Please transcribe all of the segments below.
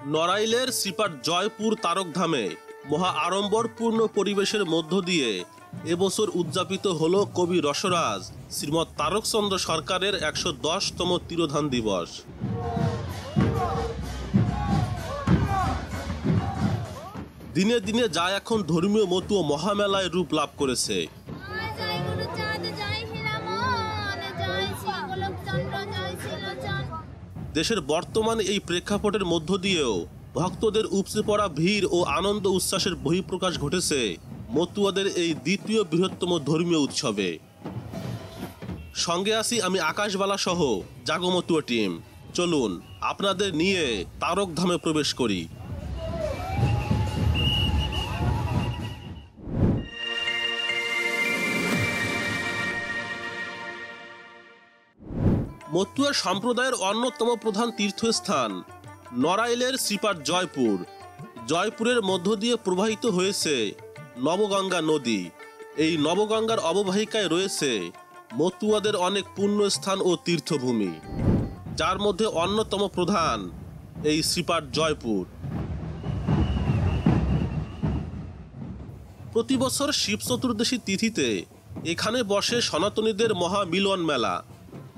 নড়াইলের শ্রীপাঠ জয়পুর তারকধামে মহা আড়ম্বরপূর্ণ পরিবেশের মধ্য দিয়ে এবছর উদযাপিত হল কবি রসরাজ শ্রীমৎ তারকচন্দ্র সরকারের ১১০তম তিরোধান দিবস। দিনে দিনে যা এখন ধর্মীয় মতুয়া মহামেলায় রূপ লাভ করেছে। দেশের বর্তমানে এই প্রেক্ষাপটের মধ্য দিয়েও ভক্তদের উপচে পড়া ভিড় ও আনন্দ উচ্ছ্বাসের বহিঃপ্রকাশ ঘটেছে মতুয়াদের এই দ্বিতীয় বৃহত্তম ধর্মীয় উৎসবে। সঙ্গে আছি আমি আকাশবালা সহ জাগমতুয়া টিম। চলুন আপনাদের নিয়ে তারকধামে প্রবেশ করি। মতুয়া সম্প্রদায়ের অন্যতম প্রধান তীর্থস্থান নড়াইলের শ্রীপাঠ জয়পুর। জয়পুরের মধ্য দিয়ে প্রবাহিত হয়েছে নবগঙ্গা নদী। এই নবগঙ্গার অববাহিকায় রয়েছে মতুয়াদের অনেক পুণ্যস্থান ও তীর্থভূমি, যার মধ্যে অন্যতম প্রধান এই শ্রীপাঠ জয়পুর। প্রতি বছর শিব চতুর্দশী তিথিতে এখানে বসে সনাতনীদের মহামিলন মেলা।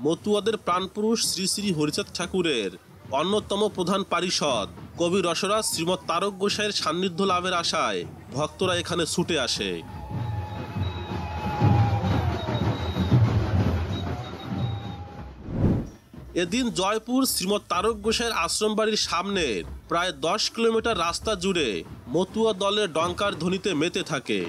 মতুয়াদের প্রাণপুরুষ শ্রী শ্রী হরিচাঁদ ঠাকুরের অন্যতম প্রধান পারিষদ কবি রসরাজ শ্রীমৎ তারক গোসাইয়ের সান্নিধ্য লাভের আশায় ভক্তরা এখানে ছুটে আসে। এদিন জয়পুর শ্রীমৎ তারক গোসাইয়ের আশ্রম বাড়ির সামনের প্রায় 10 কিলোমিটার রাস্তা জুড়ে মতুয়া দলের ডঙ্কার ধ্বনিতে মেতে থাকে।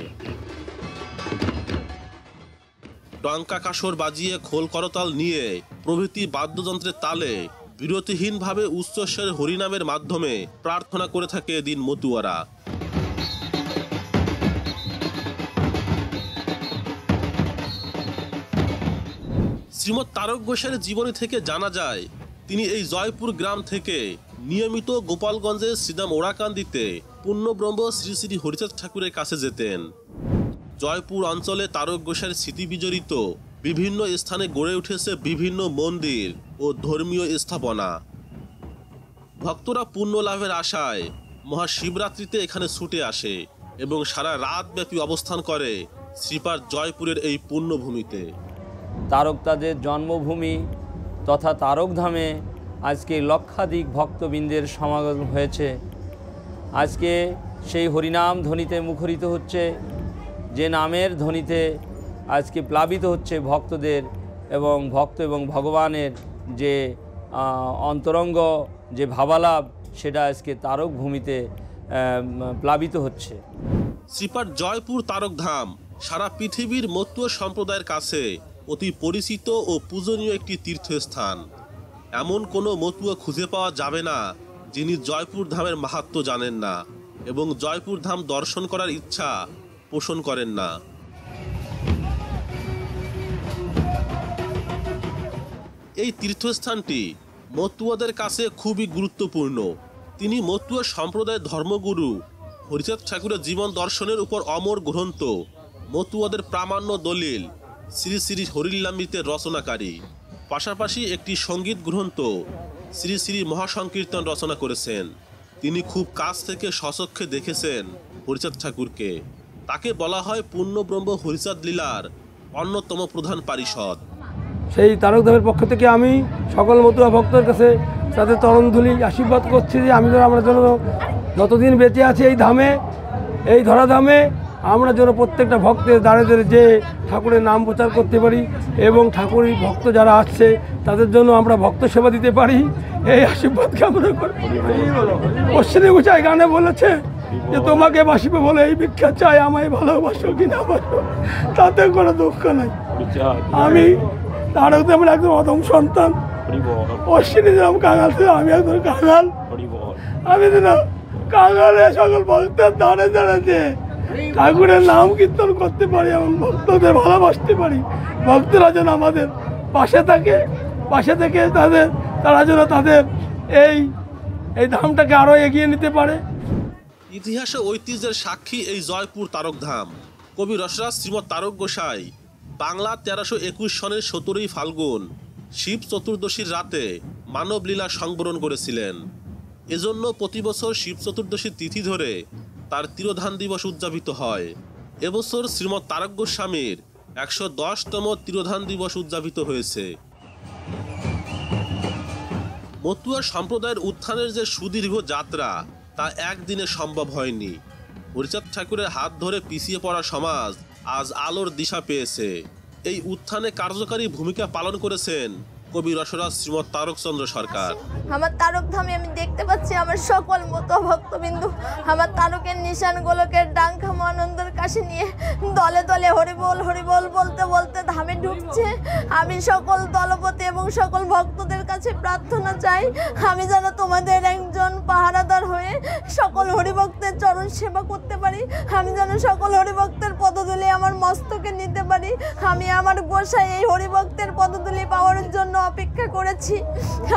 ডঙ্কা কাসর বাজিয়ে খোল করতাল নিয়ে প্রভৃতি বাদ্যযন্ত্রের তালে বিরতিহীনভাবে উচ্চস্বরে হরিনামের মাধ্যমে প্রার্থনা করে থাকে এদিন মতুয়ারা। শ্রীমৎ তারক গোসাইয়ের জীবনী থেকে জানা যায়, তিনি এই জয়পুর গ্রাম থেকে নিয়মিত গোপালগঞ্জের শ্রীদাম ওড়াকান্দিতে পূর্ণব্রহ্ম শ্রী শ্রী হরিচাঁদ ঠাকুরের কাছে যেতেন। জয়পুর অঞ্চলে তারক গোসাইয়ের স্মৃতি বিজড়িত বিভিন্ন স্থানে গড়ে উঠেছে বিভিন্ন মন্দির ও ধর্মীয় স্থাপনা। ভক্তরা পুণ্য লাভের আশায় মহাশিবরাত্রিতে এখানে ছুটে আসে এবং সারা রাত ব্যাপী অবস্থান করে শ্রীপাঠ জয়পুরের এই পুণ্যভূমিতে। তারকতাদের জন্মভূমি তথা তারকধামে আজকে লক্ষাধিক ভক্তবৃন্দের সমাগম হয়েছে। আজকে সেই হরিনাম ধ্বনিতে মুখরিত হচ্ছে, যে নামের ধ্বনিতে আজকে প্লাবিত হচ্ছে ভক্তদের এবং ভক্ত এবং ভগবানের যে অন্তরঙ্গ যে ভাবালাভ, সেটা আজকে তারক ভূমিতে প্লাবিত হচ্ছে। শ্রীপাঠ জয়পুর তারকধাম সারা পৃথিবীর মতুয়া সম্প্রদায়ের কাছে অতি পরিচিত ও পূজনীয় একটি তীর্থস্থান। এমন কোনো মতুয়া খুঁজে পাওয়া যাবে না যিনি জয়পুর ধামের মাহাত্ম্য জানেন না এবং জয়পুর ধাম দর্শন করার ইচ্ছা পোষণ করেন না। এই তীর্থস্থানটি মতুয়াদের কাছে খুবই গুরুত্বপূর্ণ। তিনি মতুয়া সম্প্রদায়ের ধর্মগুরু হরিচাঁদ ঠাকুরের জীবন দর্শনের উপর অমর গ্রন্থ মতুয়াদের প্রামাণ্য দলিল শ্রী শ্রী হরিল্লামৃতের রচনাকারী। পাশাপাশি একটি সঙ্গীত গ্রন্থ শ্রী শ্রী মহাসংকীর্তন রচনা করেছেন। তিনি খুব কাছ থেকে স্বচক্ষে দেখেছেন হরিচাঁদ ঠাকুরকে। তাকে বলা হয় পূর্ণব্রহ্ম হরিচাঁদ লীলার অন্যতম প্রধান পারিষদ। সেই তারকধামের পক্ষ থেকে আমি সকল মতুয়া ভক্তের কাছে তাদের তরণধুলি আশীর্বাদ করছি যে আমি যেন আমরা যেন যতদিন বেঁচে আছি এই ধামে, এই ধরাধামে, আমরা যেন প্রত্যেকটা ভক্তের দাঁড়ে দাঁড়ে যে ঠাকুরের নাম প্রচার করতে পারি এবং ঠাকুরের ভক্ত যারা আসছে তাদের জন্য আমরা ভক্ত সেবা দিতে পারি, এই আশীর্বাদ কামনা করি। অশ্বিনী গোসাই গানে বলেছে যে তোমাকে বাসিবে বলে এই ভিক্ষা চাই, আমায় ভালোবাসো কি না বাসো তাতে কোনো দুঃখ নাই। আমি তারকধামের একজন অদম সন্তান। অশ্বিনী যেরকম কাঙাল ছিল, আমি একজন কাঙাল। আমি যেন কাঙালে সকল ভক্তের দাঁড়ে দাঁড়াতে ঠাকুরের নাম কীর্তন করতে পারি এবং ভক্তদের ভালোবাসতে পারি। ভক্তরা যেন আমাদের পাশে থাকে, পাশে থেকে তারা যেন তাদের এই ধামটাকে আরও এগিয়ে নিতে পারে। ইতিহাসে ঐতিহ্যের সাক্ষী এই জয়পুর তারকধাম। কবি রসরাজ শ্রীমৎ তারক গোসাই বাংলা 1321 সনের 17ই ফাল্গুন শিব চতুর্দশীর রাতে মানবলীলা সংবরণ করেছিলেন। এজন্য প্রতি বছর শিব চতুর্দশী তিথি ধরে তার তিরোধান দিবস উদযাপিত হয়। এবছর শ্রীমৎ তারক গোস্বামীর 110তম তিরোধান দিবস উদযাপিত হয়েছে। মতুয়া সম্প্রদায়ের উত্থানের যে সুদীর্ঘ যাত্রা তা একদিনে সম্ভব হয়নি। হরিচাঁদ ঠাকুরের হাত ধরে পিছিয়ে পড়া সমাজ আজ আলোর দিশা পেয়েছে। এই উত্থানে কার্যকারী ভূমিকা পালন করেছেন কবি রসরাজ শ্রীমৎ তারকচন্দ্র সরকার। আমার তারক ধামে আমি দেখতে পাচ্ছি আমার সকল মতো ভক্তবিন্দু আমার তারকের নিশান গোলকের ডাঙ্কা আনন্দের কাছে নিয়ে দলে দলে হরিবোল হরিবোল বলতে বলতে ধামে ঢুকছে। আমি সকল দলপতি এবং সকল ভক্তদের কাছে প্রার্থনা চাই, আমি যেন তোমাদের একজন পাহারাদার হয়ে সকল হরিভক্তের চরণ সেবা করতে পারি। আমি যেন সকল হরিভক্তের পদধূলি আমার মস্তকে নিতে পারি। আমি আমার গোসাই এই হরিভক্তের পদধূলি পাওয়ার জন্য অপেক্ষা করেছি।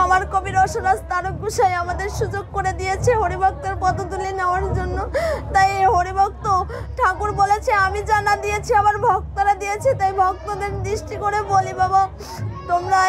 আমার কবি রসরাজ তারক গোসাই আমাদের সুযোগ করে দিয়েছে হরিভক্তের পদধূলি নেওয়ার জন্য। তাই এই হরিভক্ত ঠাকুর বলেছে আমি জানা দিয়েছি আমার ভক্তরা দিয়েছে, তাই ভক্তদের দৃষ্টি করে বলি বাবা তোমরা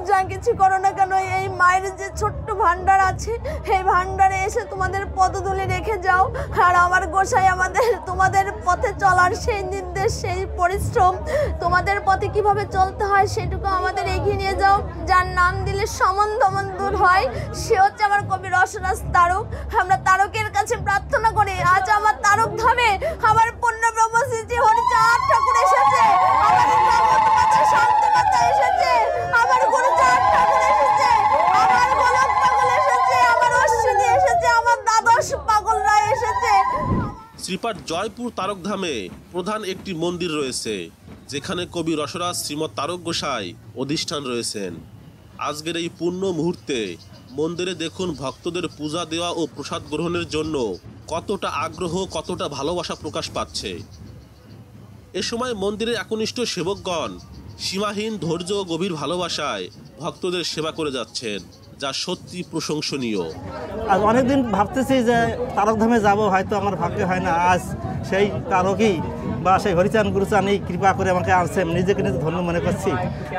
যা কিছু করো না কেন এই মায়ের যে ছোট্ট ভান্ডার আছে এই ভান্ডারে এসে তোমাদের পদধূলি রেখে যাও। আর আমার গোসাই আমাদের তোমাদের পথে চলার সেই নির্দেশ সেই পরিশ্রম তোমাদের পথে কিভাবে চলতে হয় সেটুকু আমাদের এগিয়ে নিয়ে যাও। যার নাম দিলে সমন দমন দূর হয় সে হচ্ছে আমার কবি রসরাজ তারক। আমরা তারকের কাছে প্রার্থনা করি আজ আমার তারক ধামে আমার পূর্ণব্রহ্ম শ্রী হরিচাঁদ ঠাকুর এসেছে, আমার ব্রহ্মমাতা শান্তিমাতা এসেছে, আমার গুরুচাঁদ ঠাকুর এসেছে, আমার গোলক পাগল এসেছে, আমার অশ্বিনী এসেছে, আমার দ্বাদশ পাগলরা এসেছে। শ্রীপাঠ জয়পুর তারকধামে প্রধান একটি মন্দির রয়েছে যেখানে কবি রসরাজ শ্রীমৎ তারক গোসাই অধিষ্ঠান রয়েছেন। আজকের এই পূর্ণ মুহূর্তে মন্দিরে দেখুন ভক্তদের পূজা দেওয়া ও প্রসাদ গ্রহণের জন্য কতটা আগ্রহ কতটা ভালোবাসা প্রকাশ পাচ্ছে। এ সময় মন্দিরের একনিষ্ঠ সেবকগণ সীমাহীন ধৈর্য ও গভীর ভালোবাসায় ভক্তদের সেবা করে যাচ্ছেন, যা সত্যি প্রশংসনীয়। আজ অনেকদিন ভাবতেছি যে তারকধামে যাব, হয়তো আমার ভাগ্যে হয় না। আজ সেই তারকই বা সেই হরিচাঁদ গুরুচাঁদ এই কৃপা করে আমাকে আনছে, নিজেকে নিজে ধন্য মনে করছি।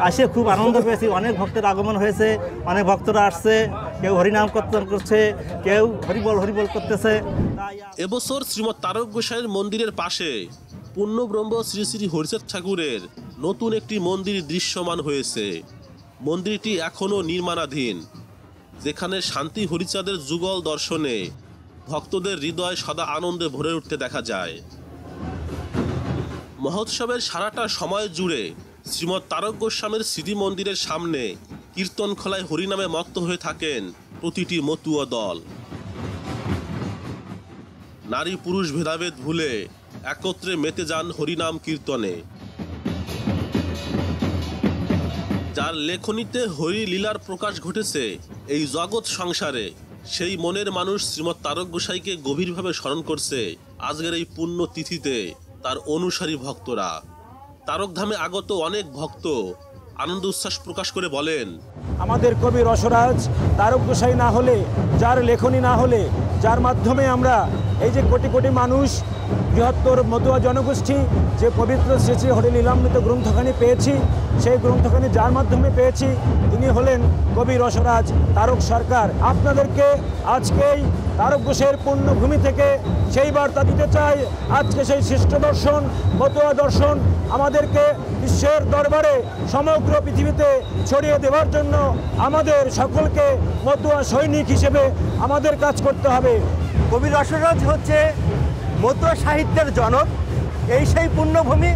আসে খুব আনন্দ পেয়েছি, অনেক ভক্তের আগমন হয়েছে, অনেক ভক্তরা আসছে, কেউ হরিনাম কীর্তন করছে, কেউ হরিবল হরিবল করতেছে। এবছর শ্রীমৎ তারক গোসাইয়ের মন্দিরের পাশে পূর্ণব্রহ্ম শ্রী শ্রী হরিচাঁদ ঠাকুরের নতুন একটি মন্দির দৃশ্যমান হয়েছে। মন্দিরটি এখনও নির্মাণাধীন, যেখানে শান্তি হরিচাঁদের যুগল দর্শনে ভক্তদের হৃদয় সদা আনন্দে ভরে উঠতে দেখা যায়। মহোৎসবের সারাটা সময় জুড়ে শ্রীমৎ তারক গোস্বামীর স্মৃতি মন্দিরের সামনে কীর্তন খোলায় হরিনামে মত্ত হয়ে থাকেন প্রতিটি মতুয়া দল। নারী পুরুষ ভেদাভেদ ভুলে একত্রে মেতে যান হরিনাম কীর্তনে। যার লেখনীতে হরি লীলার প্রকাশ ঘটেছে এই জগৎ সংসারে, সেই মনের মানুষ শ্রীমৎ তারক গোসাইকে গভীরভাবে স্মরণ করছে আজকের এই পুণ্য তিথিতে তার অনুসারী ভক্তরা। তারকধামে আগত অনেক ভক্ত আনন্দ উচ্ছ্বাস প্রকাশ করে বলেন, আমাদের কবি রসরাজ তারক গোসাই না হলে, যার লেখনী না হলে, যার মাধ্যমে আমরা এই যে কোটি কোটি মানুষ বৃহত্তর মতুয়া জনগোষ্ঠী যে পবিত্র শ্রী শ্রী হরিলীলামৃত গ্রন্থখানি পেয়েছি, সেই গ্রন্থখানি যার মাধ্যমে পেয়েছি তিনি হলেন কবি রসরাজ তারক সরকার। আপনাদেরকে আজকেই তারক গোসাইয়ের পুণ্যভূমি থেকে সেই বার্তা দিতে চাই, আজকে সেই শ্রেষ্ঠ দর্শন মতুয়া দর্শন আমাদেরকে বিশ্বের দরবারে সমগ্র পৃথিবীতে ছড়িয়ে দেওয়ার জন্য আমাদের সকলকে মতুয়া সৈনিক হিসেবে আমাদের কাজ করতে হবে। কবি রসরাজ হচ্ছে মতুয়া সাহিত্যের জনক। এই সেই পুণ্যভূমি,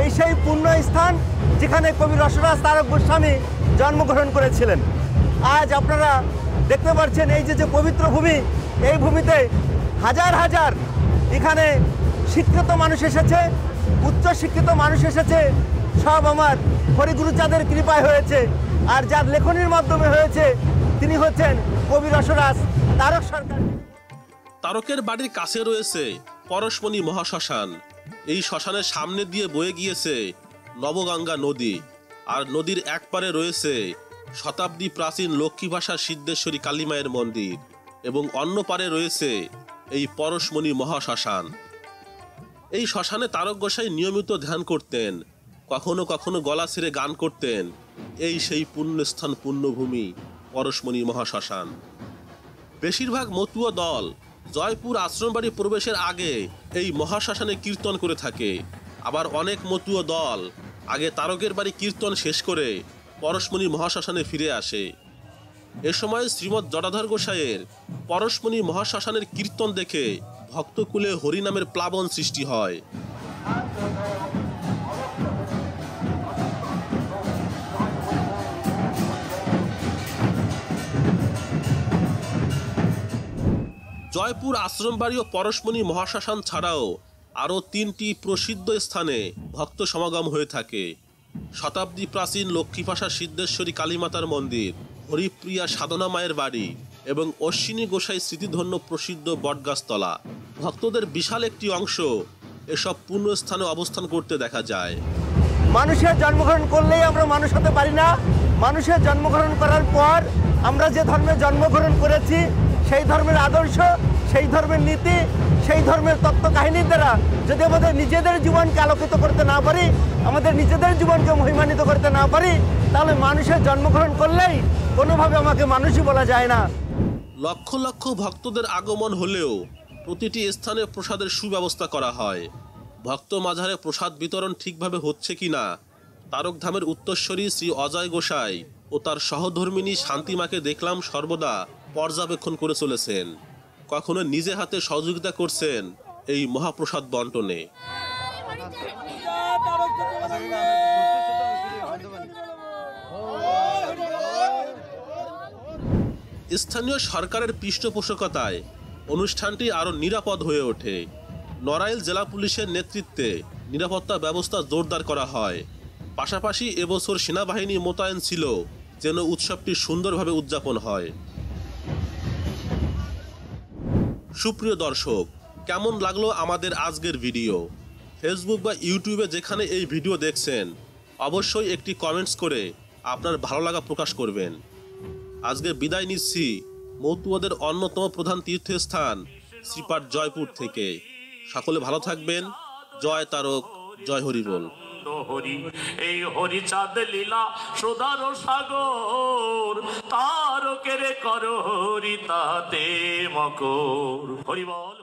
এই সেই পুণ্য স্থান যেখানে কবি রসরাজ তারক গোস্বামী জন্মগ্রহণ করেছিলেন। আজ আপনারা দেখতে পাচ্ছেন এই যে পবিত্র ভূমি, এই ভূমিতে হাজার হাজার এখানে শিক্ষিত মানুষ এসেছে, উচ্চ শিক্ষিত মানুষ এসেছে, সব আমার হরিগুরুচাঁদের কৃপায় হয়েছে। আর যার লেখনীর মাধ্যমে হয়েছে তিনি হচ্ছেন কবি রসরাজ তারক সরকার। তারকের বাড়ির কাছে রয়েছে পরশমণি মহাশ্মশান। এই শ্মশানের সামনে দিয়ে বয়ে গিয়েছে নবগঙ্গা নদী, আর নদীর এক পারে রয়েছে শতাব্দী প্রাচীন লক্ষ্মী ভাষা সিদ্ধেশ্বরী কালীমায়ের মন্দির, এবং অন্য পারে রয়েছে এই পরশমণি মহাশ্মশান। এই শ্মশানে তারক গোসাই নিয়মিত ধ্যান করতেন, কখনো কখনো গলা ছেড়ে গান করতেন। এই সেই পুণ্যস্থান পুণ্যভূমি পরশমণি মহাশ্মশান। বেশিরভাগ মতুয়া দল জয়পুর আশ্রমবাড়ি প্রবেশের আগে এই মহাশ্মশানে কীর্তন করে থাকে। আবার অনেক মতুয়া দল আগে তারকের বাড়ি কীর্তন শেষ করে পরশমণি মহাশ্মশানে ফিরে আসে। এ সময় শ্রীমৎ জটাধর গোসাইয়ের পরশমণি মহাশ্মশানের কীর্তন দেখে ভক্তকুলে হরিনামের প্লাবন সৃষ্টি হয়। জয়পুর আশ্রমবাড়ি ও পরশমণি মহাশ্মশান ছাড়াও আরও 3টি প্রসিদ্ধ স্থানে ভক্ত সমাগম হয়ে থাকে। শতাব্দী প্রাচীন লক্ষ্মীপাশা সিদ্ধেশ্বরী কালীমাতার মন্দির, হরিপ্রিয়া সাধনা মায়ের বাড়ি এবং অশ্বিনী গোসাই স্মৃতিধন্য প্রসিদ্ধ বটগাছতলা। ভক্তদের বিশাল একটি অংশ এসব পুণ্যস্থানে অবস্থান করতে দেখা যায়। মানুষের জন্মগ্রহণ করলেই আমরা মানুষ হতে পারি না। মানুষের জন্মগ্রহণ করার পর আমরা যে ধর্মে জন্মগ্রহণ করেছি সেই ধর্মের আদর্শ, সেই ধর্মের নীতি, সেই ধর্মের তত্ত্ব কাহিনীর দ্বারা যদি আমাদের নিজেদের জীবনকে আলোকিত করতে না পারি, আমাদের নিজেদের জীবনকে মহিমান্বিত করতে না পারি, তাহলে মানুষের জন্মগ্রহণ করলেই কোনোভাবে আমাকে মানুষই বলা যায় না। লক্ষ লক্ষ ভক্তদের আগমন হলেও প্রতিটি স্থানে প্রসাদের সুব্যবস্থা করা হয়। ভক্ত মাঝারে প্রসাদ বিতরণ ঠিকভাবে হচ্ছে কিনা তারকধামের উত্তরস্বরী শ্রী অজয় গোসাই ও তার সহধর্মিনী শান্তিমাকে দেখলাম সর্বদা পর্যবেক্ষণ করে চলেছেন। কখনো নিজে হাতে সহযোগিতা করছেন এই মহাপ্রসাদ বন্টনে। স্থানীয় সরকারের পৃষ্ঠপোষকতায় অনুষ্ঠানটি আরও নিরাপদ হয়ে ওঠে। নড়াইল জেলা পুলিশের নেতৃত্বে নিরাপত্তা ব্যবস্থা জোরদার করা হয়। পাশাপাশি এবছর সেনাবাহিনী মোতায়েন ছিল যেন উৎসবটি সুন্দরভাবে উদযাপন হয়। সুপ্রিয় দর্শক, কেমন লাগলো আমাদের আজকের ভিডিও? ফেসবুক বা ইউটিউবে যেখানে এই ভিডিও দেখছেন অবশ্যই একটি কমেন্টস করে আপনার ভালো লাগা প্রকাশ করবেন। আজকে বিদায় নিচ্ছি মতুয়াদের অন্যতম প্রধান তীর্থস্থান শ্রীপাঠ জয়পুর থেকে। সকলে ভালো থাকবেন। জয় তারক, জয় হরিবোল। এই হরিচাঁদ লীলা সুধার সাগর, তারকের কর হরি তাতে মকর। হরিবল।